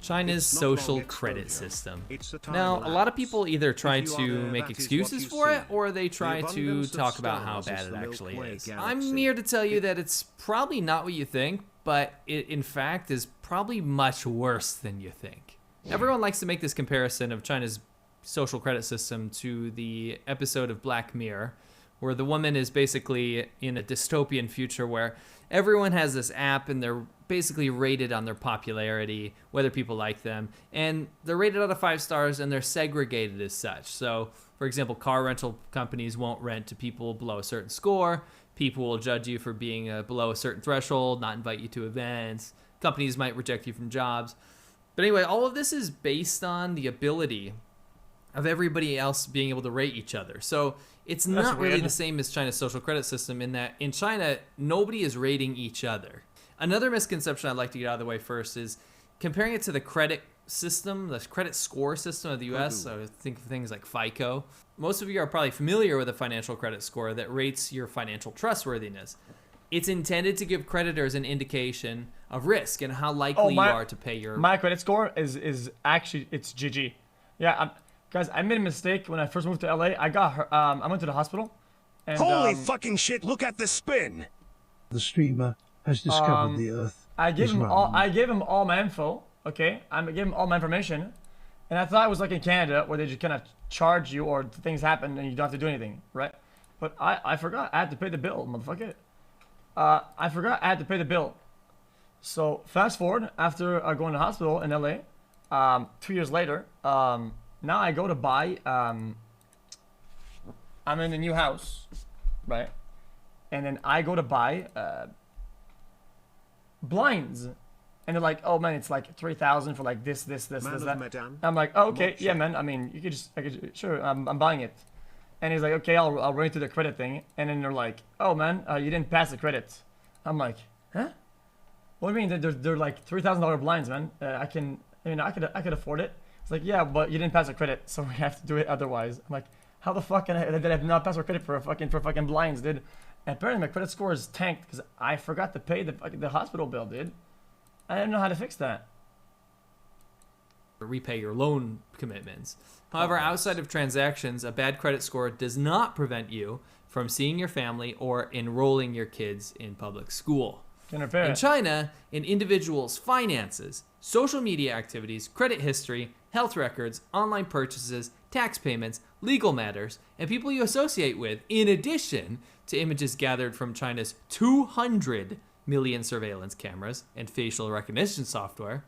China's social credit system. Now, a lot of people either try to make excuses for it, or they try to talk about how bad it actually is. I'm here to tell you that it's probably not what you think, but it in fact is probably much worse than you think. Everyone likes to make this comparison of China's social credit system to the episode of Black Mirror, where the woman is basically in a dystopian future where everyone has this app and they're basically rated on their popularity, whether people like them, and they're rated out of 5 stars and they're segregated as such. So, for example, car rental companies won't rent to people below a certain score. People will judge you for being below a certain threshold, not invite you to events. Companies might reject you from jobs. But anyway, all of this is based on the ability of everybody else being able to rate each other. So it's not really the same as China's social credit system in that in China, nobody is rating each other. Another misconception I'd like to get out of the way first is comparing it to the credit system, the credit score system of the US. So think of things like FICO. Most of you are probably familiar with a financial credit score that rates your financial trustworthiness. It's intended to give creditors an indication of risk and how likely you are to pay your... My credit score is actually, it's GG. Yeah, guys, I made a mistake when I first moved to LA. I went to the hospital. And, holy fucking shit, look at the spin! The streamer has discovered the Earth. I gave him all my info, okay? I gave him all my information. And I thought it was like in Canada where they just kind of charge you or things happen and you don't have to do anything, right? But I forgot I had to pay the bill, motherfucker. I forgot I had to pay the bill. So fast forward after going to the hospital in LA, 2 years later, now I go to buy, I'm in a new house, right? And then I go to buy blinds. And they're like, oh man, it's like 3,000 for like this, that. I'm like, oh, okay, yeah, man. I mean, you could sure, I'm buying it. And he's like, okay, I'll run it through the credit thing. And then they're like, oh man, you didn't pass the credit. I'm like, huh? What do you mean? They're like $3,000 blinds, man. I could afford it. It's like, yeah, but you didn't pass the credit, so we have to do it otherwise. I'm like, how the fuck did I not pass the credit for fucking blinds, dude? And apparently my credit score is tanked because I forgot to pay the hospital bill, dude. I didn't know how to fix that. Repay your loan commitments. However, outside of transactions, a bad credit score does not prevent you from seeing your family or enrolling your kids in public school. In China, an individual's finances, social media activities, credit history, health records, online purchases, tax payments, legal matters, and people you associate with, in addition to images gathered from China's 200 million surveillance cameras and facial recognition software.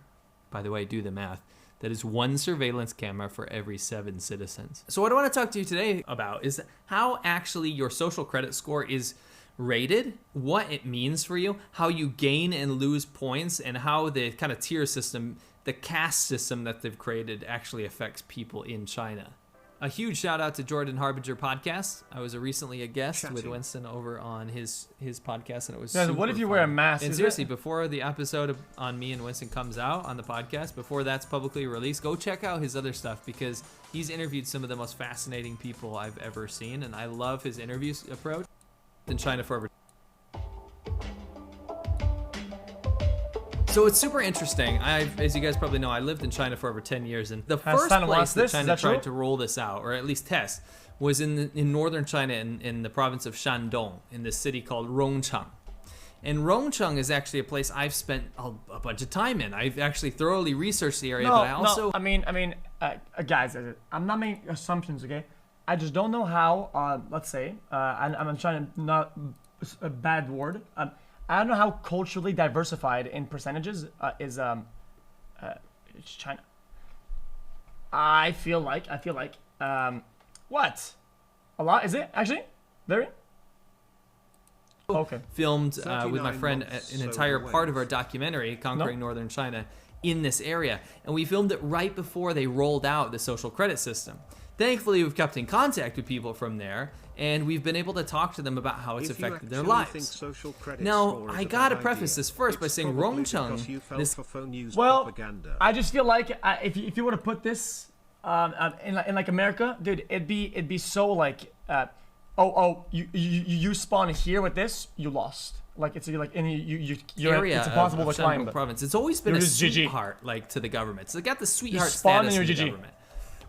By the way, do the math. That is 1 surveillance camera for every 7 citizens. So what I want to talk to you today about is how actually your social credit score is rated, what it means for you, how you gain and lose points, and how the kind of tier system, the caste system that they've created actually affects people in China. A huge shout out to Jordan Harbinger podcast. I was recently a guest with Winston over on his podcast, and it was super what if you fun. wear a mask? And seriously, before the episode on me and Winston comes out on the podcast, before that's publicly released, go check out his other stuff because he's interviewed some of the most fascinating people I've ever seen, and I love his interview approach. In China for over. So it's super interesting. As you guys probably know, I lived in China for over 10 years, and the first place that China tried to roll this out, or at least test, was in northern China, in the province of Shandong, in this city called Rongcheng. And Rongcheng is actually a place I've spent a bunch of time in. I've actually thoroughly researched the area, but I also... guys, I'm not making assumptions, okay? I just don't know how, let's say, I'm trying to not a bad word. I don't know how culturally diversified in percentages is China. I feel like what? A lot? Is it actually? Very? Okay. Filmed with my friend an entire part of our documentary, Conquering Northern China, in this area. And we filmed it right before they rolled out the social credit system. Thankfully, we've kept in contact with people from there, and we've been able to talk to them about how it's affected their lives. Now, I gotta preface this first by saying Rongcheng, well, I just feel like if you were to put this in like America, dude, it'd be so like, you spawn here with this, you lost. Like it's like any you're area it's impossible of to climb. Shandong province. It's always been You're a just GG. sweetheart like to the government. So they got the sweetheart spawn status and in the you're GG. government.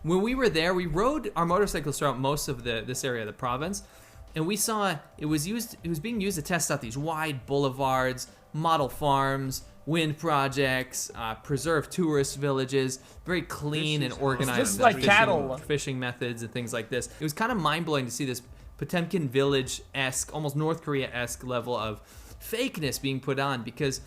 When we were there, we rode our motorcycles throughout most of this area of the province, and we saw it was being used to test out these wide boulevards, model farms, wind projects, preserved tourist villages, very clean and organized. This is like cattle. Fishing methods and things like this. It was kind of mind-blowing to see this Potemkin village-esque, almost North Korea-esque level of fakeness being put on, because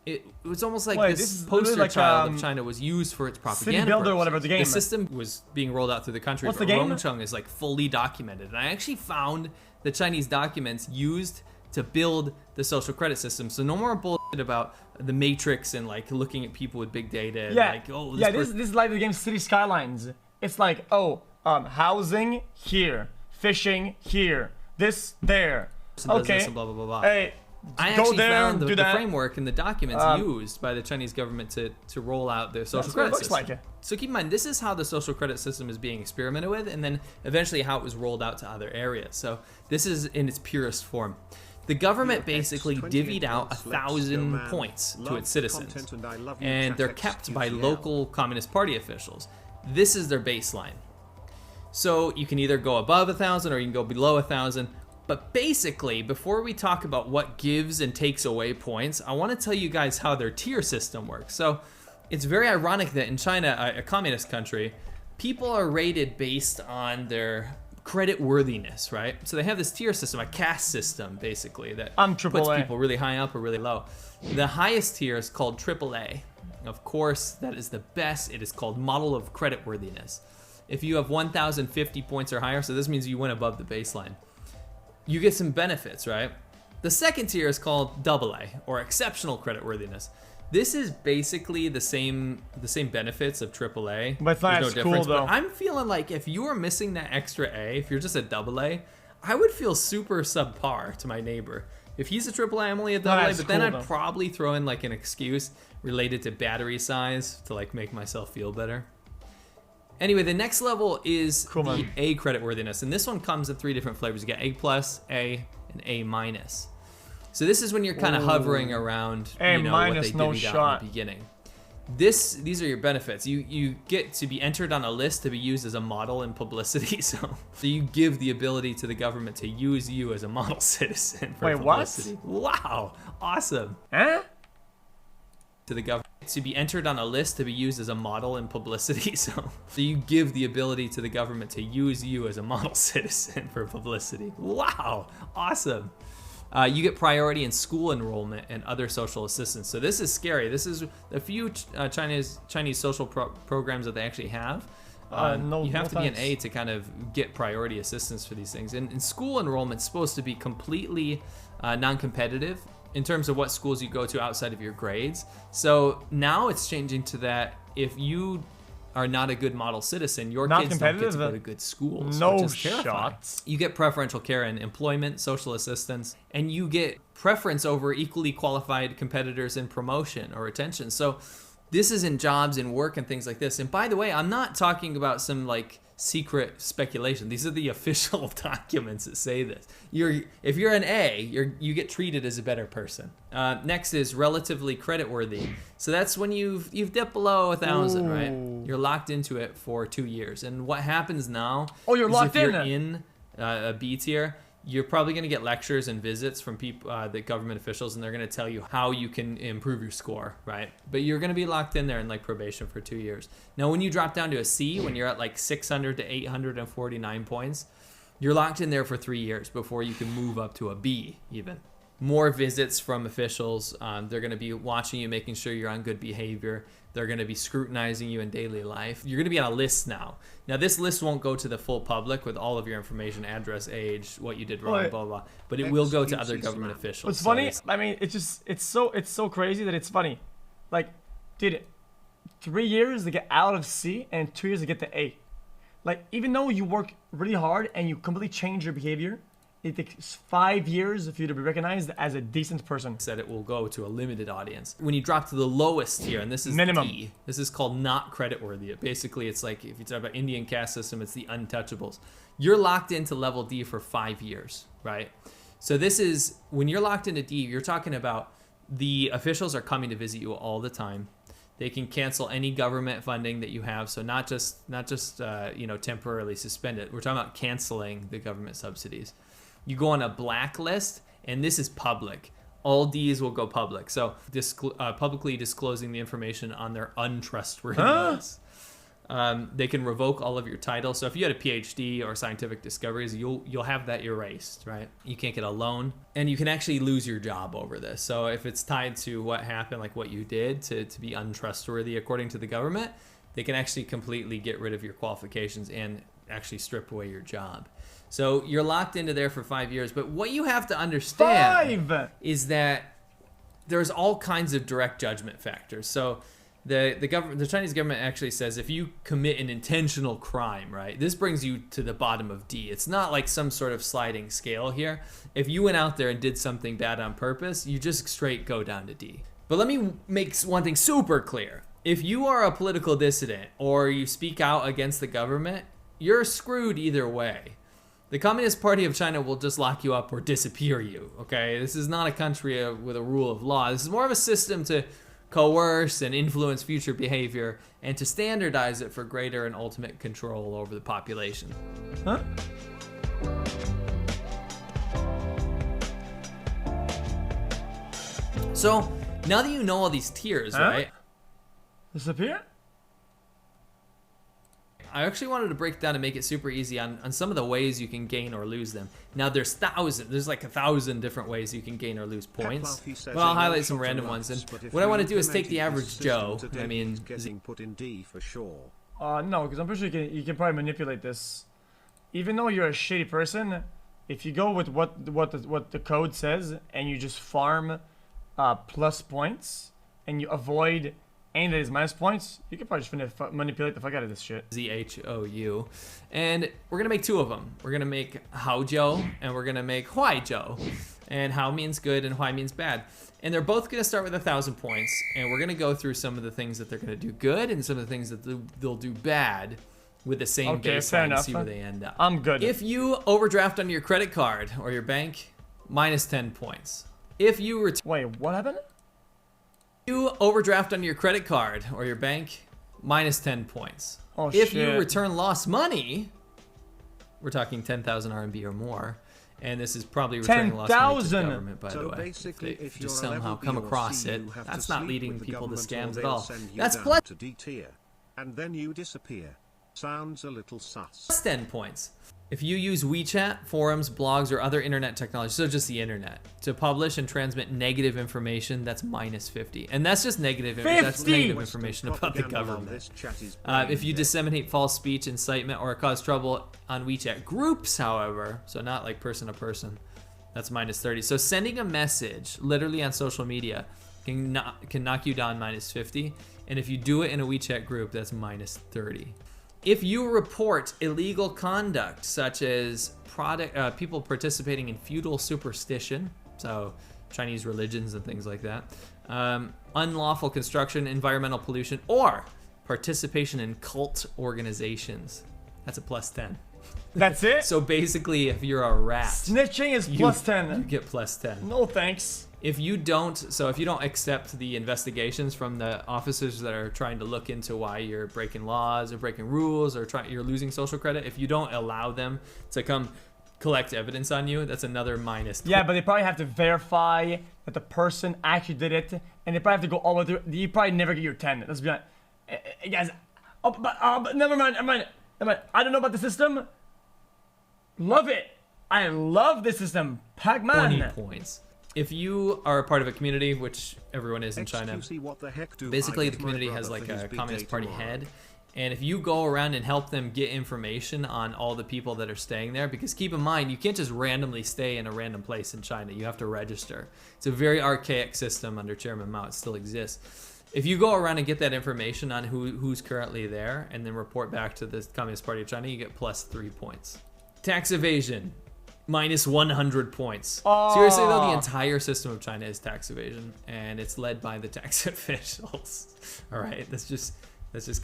it was almost like this poster like, child of China was used for its propaganda. City Builder, purposes. whatever the game. The system was being rolled out through the country. What's but the game? Rongcheng is like fully documented, and I actually found the Chinese documents used to build the social credit system. So no more bullshit about the Matrix and like looking at people with big data. And Yeah, like, oh, this is like the game City Skylines. It's like, oh, housing here, fishing here, this there. Okay. This and blah blah blah blah. Hey, I go actually there, found do the that. framework and the documents used by the Chinese government to roll out their social That's what it credit looks system. like. So keep in mind, this is how the social credit system is being experimented with, and then eventually how it was rolled out to other areas. So this is in its purest form. The government basically divvied out 1,000 points to its citizens, and they're kept by local Communist Party officials. This is their baseline. So you can either go above 1,000 or you can go below 1,000. But basically, before we talk about what gives and takes away points, I want to tell you guys how their tier system works. So it's very ironic that in China, a communist country, people are rated based on their credit worthiness, right? So they have this tier system, a caste system, basically, that puts AAA. people really high up or really low. The highest tier is called AAA. Of course, that is the best. It is called model of credit worthiness. If you have 1,050 points or higher, so this means you went above the baseline, you get some benefits, right? The second tier is called AA, or exceptional creditworthiness. This is basically the same benefits of AAA. But it's not There's as cool, though. But I'm feeling like if you were missing that extra A, if you're just a AA, I would feel super subpar to my neighbor. If he's a AAA, I'm only a AA, but then I'd probably throw in like an excuse related to battery size to like make myself feel better. Anyway, the next level is the A creditworthiness, and this one comes in 3 different flavors. You get A+, A, and A-. So this is when you're kind of hovering around, what they divvied out in the beginning. These are your benefits. You get to be entered on a list to be used as a model in publicity. So you give the ability to the government to use you as a model citizen for publicity. Wow, awesome. Huh? To the government to be entered on a list to be used as a model in publicity. So you give the ability to the government to use you as a model citizen for publicity. Wow, awesome. You get priority in school enrollment and other social assistance. So this is scary. This is a few Chinese social programs that they actually have. You have to be an A to kind of get priority assistance for these things. And school enrollment is supposed to be completely non-competitive in terms of what schools you go to outside of your grades. So now it's changing to that if you are not a good model citizen, your kids don't get to go to good schools. No which is terrifying. shots. You get preferential care in employment, social assistance, and you get preference over equally qualified competitors in promotion or retention. So this is in jobs and work and things like this. And by the way, I'm not talking about some like secret speculation. These are the official documents that say this. If you're an A, you get treated as a better person. Next is relatively creditworthy. So that's when you've dipped below 1,000, right? You're locked into it for 2 years. And what happens now? Oh, you're locked if you're in a B tier, you're probably going to get lectures and visits from people, the government officials, and they're going to tell you how you can improve your score, right? But you're going to be locked in there in like probation for 2 years. Now, when you drop down to a C, when you're at like 600 to 849 points, you're locked in there for 3 years before you can move up to a B even. More visits from officials. They're going to be watching you, making sure you're on good behavior. They're going to be scrutinizing you in daily life. You're going to be on a list now. Now, this list won't go to the full public with all of your information, address, age, what you did wrong, blah, blah, blah. But it will go to other government officials. What's funny, I mean, it's so crazy that it's funny. Like, dude, 3 years to get out of C and 2 years to get to A. Like, even though you work really hard and you completely change your behavior, it takes 5 years for you to be recognized as a decent person. Said it will go to a limited audience. When you drop to the lowest tier, and this is minimum. D, this is called not creditworthy. Basically, it's like if you talk about Indian caste system, it's the untouchables. You're locked into level D for 5 years, right? So this is, when you're locked into D, you're talking about the officials are coming to visit you all the time. They can cancel any government funding that you have. So not just temporarily suspend it. We're talking about canceling the government subsidies. You go on a blacklist, and this is public. All Ds will go public. So publicly disclosing the information on their untrustworthiness. They can revoke all of your titles. So if you had a PhD or scientific discoveries, you'll have that erased, right? You can't get a loan, and you can actually lose your job over this. So if it's tied to what happened, like what you did to be untrustworthy according to the government, they can actually completely get rid of your qualifications and actually strip away your job. So you're locked into there for 5 years. But what you have to understand is that there's all kinds of direct judgment factors. So the Chinese government actually says if you commit an intentional crime, right, this brings you to the bottom of D. It's not like some sort of sliding scale here. If you went out there and did something bad on purpose, you just straight go down to D. But let me make one thing super clear. If you are a political dissident or you speak out against the government, you're screwed either way. The Communist Party of China will just lock you up or disappear you, okay? This is not a country with a rule of law. This is more of a system to coerce and influence future behavior and to standardize it for greater and ultimate control over the population. Huh? So, now that you know all these tiers, right? Disappear? I actually wanted to break down and make it super easy on some of the ways you can gain or lose them. Now there's like 1,000 different ways you can gain or lose points, but I'll highlight some random ones. And what I want to do is take the average Joe. I mean, getting put in D for sure. No, because I'm pretty sure you can probably manipulate this. Even though you're a shitty person, if you go with what the code says and you just farm plus points and you avoid and it is minus points, you can probably just manipulate the fuck out of this shit. ZHOU. And we're gonna make two of them. We're gonna make Hao Zhou and we're gonna make Huai Zhou. And Hao means good and Huai means bad. And they're both gonna start with 1,000 points. And we're gonna go through some of the things that they're gonna do good and some of the things that they'll do bad with the same baseline to see where they end up. I'm good. If you overdraft on your credit card or your bank, minus 10 points. If you Wait, what happened? you overdraft on your credit card or your bank, minus 10 points. Oh, if shit. you return lost money, we're talking 10,000 RMB or more, and this is probably returning lost money to the government, by the way. Basically, if you just somehow come across it, that's not leading people to scams at all. That's plus to D tier, and then you disappear. Sounds a little sus. Plus 10 points. If you use WeChat, forums, blogs, or other internet technology, so just the internet, to publish and transmit negative information, that's minus 50. And that's just negative, that's negative information about the government. If you disseminate false speech, incitement, or cause trouble on WeChat groups, however, so not like person to person, that's minus 30. So sending a message, literally on social media, can knock you down minus 50. And if you do it in a WeChat group, that's minus 30. If you report illegal conduct, such as people participating in feudal superstition, so Chinese religions and things like that, unlawful construction, environmental pollution, or participation in cult organizations, that's a plus 10. That's it? So basically, if you're a rat, snitching is plus 10. You get plus 10. No thanks. If you don't accept the investigations from the officers that are trying to look into why you're breaking laws or breaking rules or you're losing social credit, if you don't allow them to come collect evidence on you, that's another minus 20. Yeah, but they probably have to verify that the person actually did it, and they probably have to go all the way through. You probably never get your 10. Let's be honest. Guys, but never mind. I don't know about the system. Love it. I love this system. Pac-Man. 20 points. If you are a part of a community, which everyone is in China, basically the community has like a Communist Party head. And if you go around and help them get information on all the people that are staying there, because keep in mind, you can't just randomly stay in a random place in China. You have to register. It's a very archaic system under Chairman Mao. It still exists. If you go around and get that information on who's currently there and then report back to the Communist Party of China, you get plus 3 points. Tax evasion. Minus 100 points. Oh. Seriously though, the entire system of China is tax evasion, and it's led by the tax officials. All right, that's just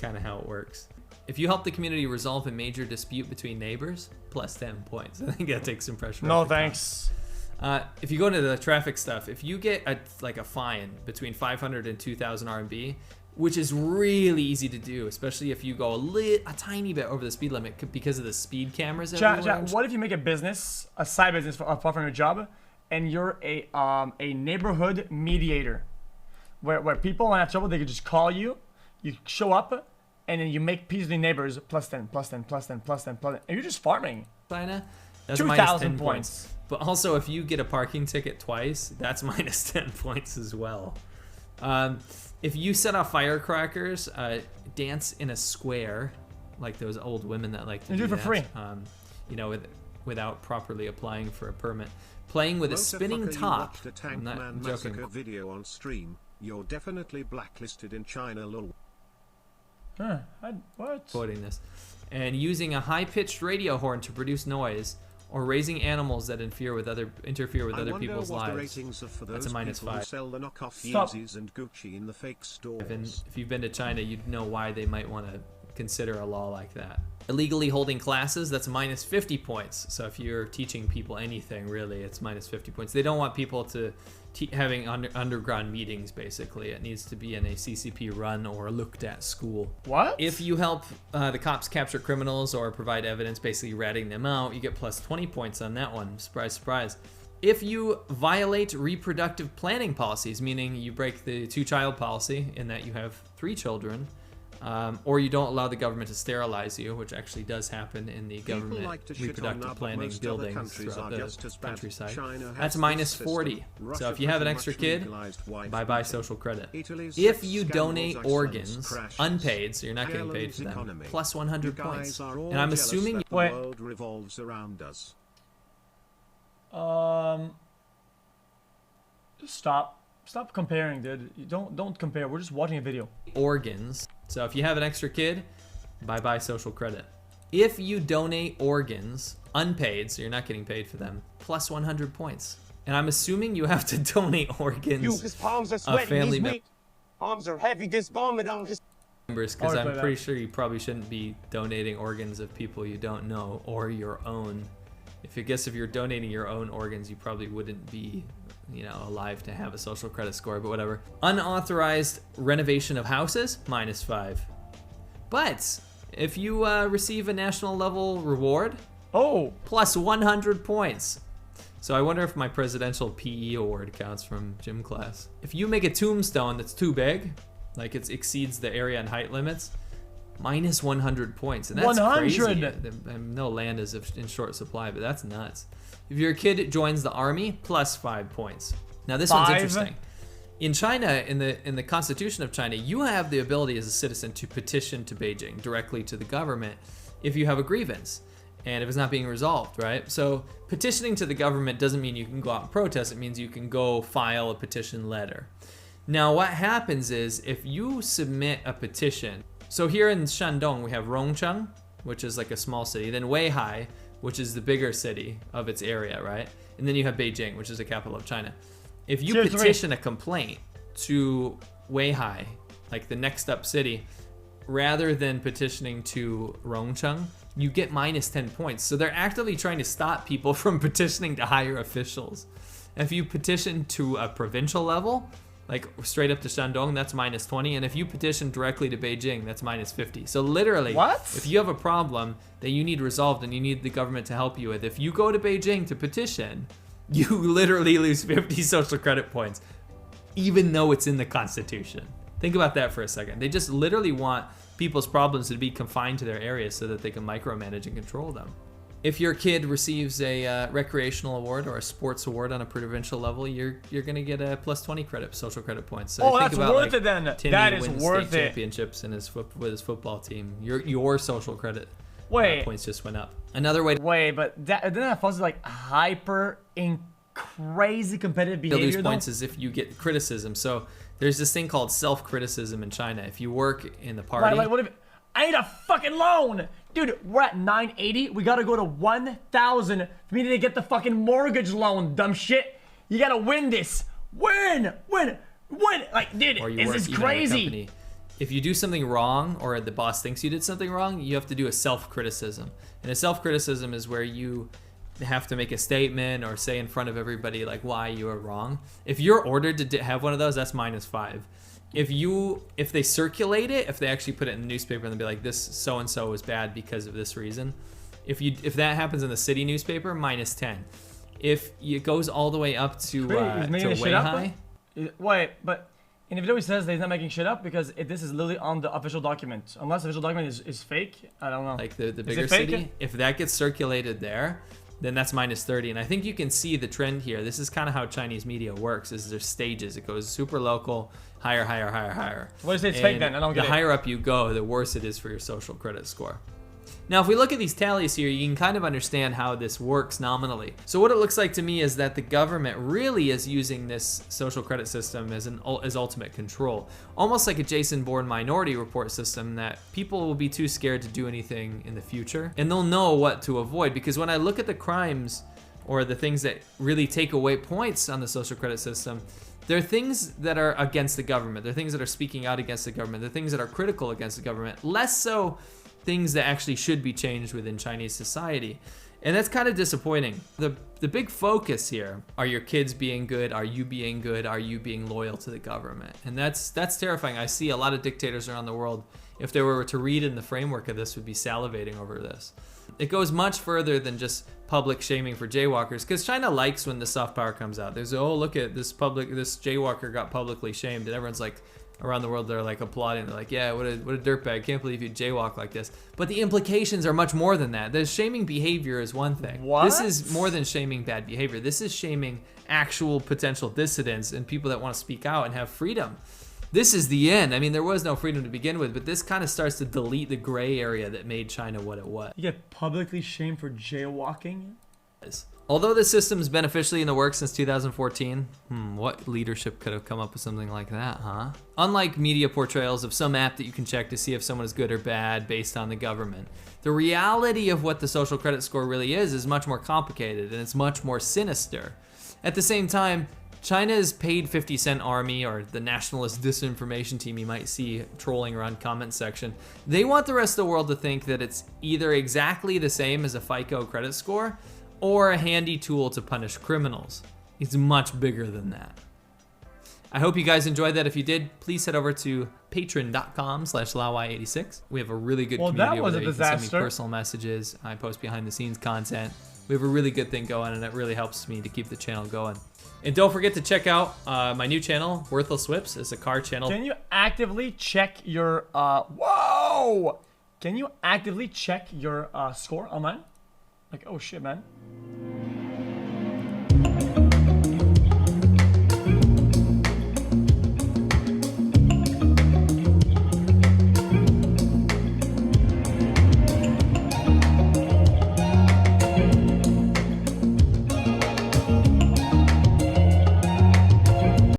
kind of how it works. If you help the community resolve a major dispute between neighbors, plus 10 points. I think that takes some pressure. No thanks. If you go into the traffic stuff, if you get a fine between 500 and 2,000 RMB, which is really easy to do, especially if you go a tiny bit over the speed limit because of the speed cameras everywhere. What if you make a business, a side business apart from your job, and you're a neighborhood mediator, where people when have trouble, they could just call you, you show up, and then you make peace with the neighbors, plus 10, plus 10, plus 10, plus 10, plus 10, and you're just farming. China, that's 2,000 points. But also, if you get a parking ticket twice, that's minus 10 points as well. If you set off firecrackers, dance in a square, like those old women that like to do it for free. You know, without properly applying for a permit. Playing with a spinning top. I'm not joking. Video on stream. You're definitely blacklisted in China, lol. Huh? What? Quoting this. And using a high-pitched radio horn to produce noise, or raising animals that interfere with other people's lives. That's a minus 5. Sell the knockoff Yeezys and Gucci in the fake stores. And if you've been to China, you'd know why they might want to consider a law like that. Illegally holding classes, that's minus 50 points. So if you're teaching people anything, really, it's minus 50 points. They don't want people to having underground meetings, basically. It needs to be in a CCP run or looked at school. What? If you help the cops capture criminals or provide evidence, basically ratting them out, you get plus 20 points on that one. Surprise, surprise. If you violate reproductive planning policies, meaning you break the 2-child policy in that you have 3 children, or you don't allow the government to sterilize you, which actually does happen in the government reproductive planning buildings throughout the countryside. That's minus 40. So if you have an extra kid, bye-bye social credit. If you donate organs unpaid, so you're not getting paid for them, plus 100 points. And I'm assuming... The world revolves around us. Stop comparing, dude. You don't compare. We're just watching a video. Organs. So if you have an extra kid, bye-bye social credit. If you donate organs unpaid, so you're not getting paid for them, plus 100 points. And I'm assuming you have to donate organs. His palms are sweating. Family He's weak. Arms are heavy. This vomit on his members, because I'm pretty sure you probably shouldn't be donating organs of people you don't know or your own. If you're donating your own organs, you probably wouldn't be, alive to have a social credit score, but whatever. Unauthorized renovation of houses, minus 5. But if you receive a national level reward, plus 100 points. So I wonder if my presidential PE award counts from gym class. If you make a tombstone that's too big, like it exceeds the area and height limits, minus 100 points. And that's 100. Crazy. No land is in short supply, but that's nuts. If your kid joins the army, plus 5 points. Now this one's interesting. In China, in the Constitution of China, you have the ability as a citizen to petition to Beijing directly to the government if you have a grievance and if it's not being resolved, right? So petitioning to the government doesn't mean you can go out and protest. It means you can go file a petition letter. Now what happens is if you submit a petition, so here in Shandong we have Rongcheng, which is like a small city, then Weihai, which is the bigger city of its area, right? And then you have Beijing, which is the capital of China. If you petition a complaint to Weihai, like the next up city, rather than petitioning to Rongcheng, you get minus 10 points. So they're actively trying to stop people from petitioning to higher officials. If you petition to a provincial level, like straight up to Shandong, that's minus 20. And if you petition directly to Beijing, that's minus 50. So literally, if you have a problem that you need resolved and you need the government to help you with, if you go to Beijing to petition, you literally lose 50 social credit points, even though it's in the Constitution. Think about that for a second. They just literally want people's problems to be confined to their areas so that they can micromanage and control them. If your kid receives a recreational award or a sports award on a provincial level, you're gonna get a plus 20 social credit points. So think that's about, worth it then. Timmy That is wins worth state it. championships with his football team. Your social credit points just went up. Another way. But then that falls like hyper crazy competitive behavior. Lose points is if you get criticism. So there's this thing called self-criticism in China. If you work in the party, what if I need a fucking loan? Dude, we're at 980. We gotta go to 1,000 for me to get the fucking mortgage loan, dumb shit. You gotta win this. Win! Like, dude, this is crazy. If you do something wrong or the boss thinks you did something wrong, you have to do a self-criticism. And a self-criticism is where you have to make a statement or say in front of everybody like why you are wrong. If you're ordered to have one of those, that's -5. If they circulate it, if they actually put it in the newspaper and they'll be like, this so and so is bad because of this reason. If that happens in the city newspaper, -10. If it goes all the way up to way high. Wait, but in the video he says that he's not making shit up because this is literally on the official document. Unless the official document is fake, I don't know. Like the bigger city, if that gets circulated there, then that's -30. And I think you can see the trend here. This is kind of how Chinese media works, is there's stages. It goes super local, higher, higher, higher, higher. What is it fake then? I don't get it. The higher up you go, the worse it is for your social credit score. Now, if we look at these tallies here, you can kind of understand how this works nominally. So what it looks like to me is that the government really is using this social credit system as ultimate control. Almost like a Jason Bourne Minority Report system, that people will be too scared to do anything in the future. And they'll know what to avoid, because when I look at the crimes or the things that really take away points on the social credit system, they're things that are against the government. They're things that are speaking out against the government. They're things that are critical against the government. Less so things that actually should be changed within Chinese society. And that's kind of disappointing. The big focus here, are your kids being good? Are you being good? Are you being loyal to the government? And that's terrifying. I see a lot of dictators around the world, if they were to read in the framework of this, would be salivating over this. It goes much further than just public shaming for jaywalkers, because China likes when the soft power comes out. There's, oh, look at this jaywalker got publicly shamed, and everyone's like, around the world, they're like applauding. They're like, yeah, what a dirtbag. Can't believe you jaywalk like this. But the implications are much more than that. The shaming behavior is one thing. What? This is more than shaming bad behavior. This is shaming actual potential dissidents and people that want to speak out and have freedom. This is the end. I mean, there was no freedom to begin with, but this kind of starts to delete the gray area that made China what it was. You get publicly shamed for jaywalking? Although this system's been officially in the works since 2014, what leadership could have come up with something like that, huh? Unlike media portrayals of some app that you can check to see if someone is good or bad based on the government, the reality of what the social credit score really is much more complicated, and it's much more sinister. At the same time, China's paid 50 Cent army, or the nationalist disinformation team you might see trolling around comment section, they want the rest of the world to think that it's either exactly the same as a FICO credit score, or a handy tool to punish criminals. It's much bigger than that. I hope you guys enjoyed that. If you did, please head over to patreon.com/lawai86. We have a really good community over there. You can send me personal messages. I post behind the scenes content. We have a really good thing going, and it really helps me to keep the channel going. And don't forget to check out my new channel, Worthless Whips. It's a car channel. Can you actively check your, whoa! Can you actively check your score online? Like, oh shit, man.